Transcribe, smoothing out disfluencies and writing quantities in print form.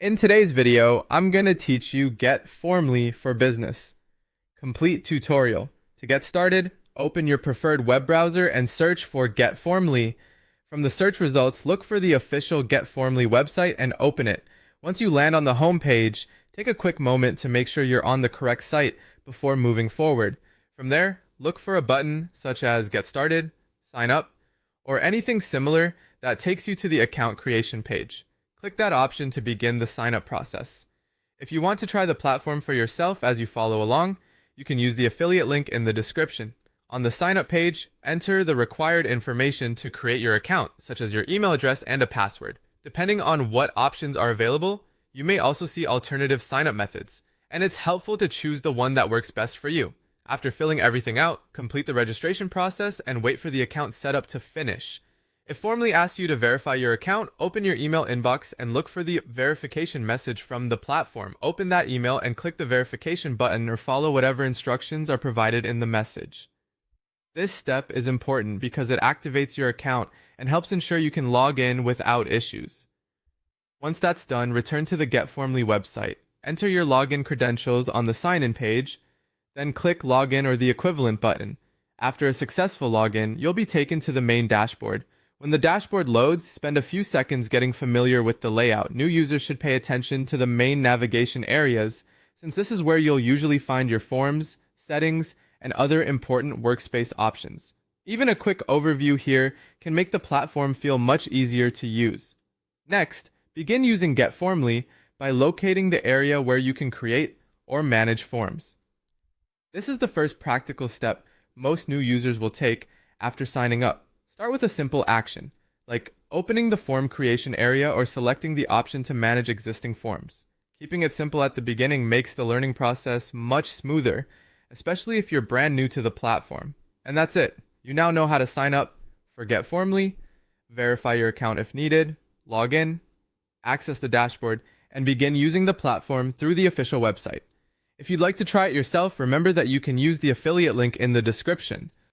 In today's video, I'm going to teach you GetFormly for Business. Complete tutorial. To get started, open your preferred web browser and search for GetFormly. From the search results, look for the official GetFormly website and open it. Once you land on the home page, take a quick moment to make sure you're on the correct site before moving forward. From there, look for a button such as Get Started, Sign Up, or anything similar that takes you to the account creation page. Click that option to begin the sign-up process. If you want to try the platform for yourself as you follow along, you can use the affiliate link in the description. On the sign-up page, enter the required information to create your account, such as your email address and a password. Depending on what options are available, you may also see alternative sign-up methods, and it's helpful to choose the one that works best for you. After filling everything out, complete the registration process and wait for the account setup to finish. If Formally asks you to verify your account, open your email inbox and look for the verification message from the platform. Open that email and click the verification button or follow whatever instructions are provided in the message. This step is important because it activates your account and helps ensure you can log in without issues. Once that's done, return to the GetFormly website. Enter your login credentials on the sign-in page, then click Login or the equivalent button. After a successful login, you'll be taken to the main dashboard. When the dashboard loads, spend a few seconds getting familiar with the layout. New users should pay attention to the main navigation areas, since this is where you'll usually find your forms, settings, and other important workspace options. Even a quick overview here can make the platform feel much easier to use. Next, begin using GetFormly by locating the area where you can create or manage forms. This is the first practical step most new users will take after signing up. Start with a simple action, like opening the form creation area or selecting the option to manage existing forms. Keeping it simple at the beginning makes the learning process much smoother, especially if you're brand new to the platform. And that's it. You now know how to sign up for GetFormly, verify your account if needed, log in, access the dashboard, and begin using the platform through the official website. If you'd like to try it yourself, remember that you can use the affiliate link in the description.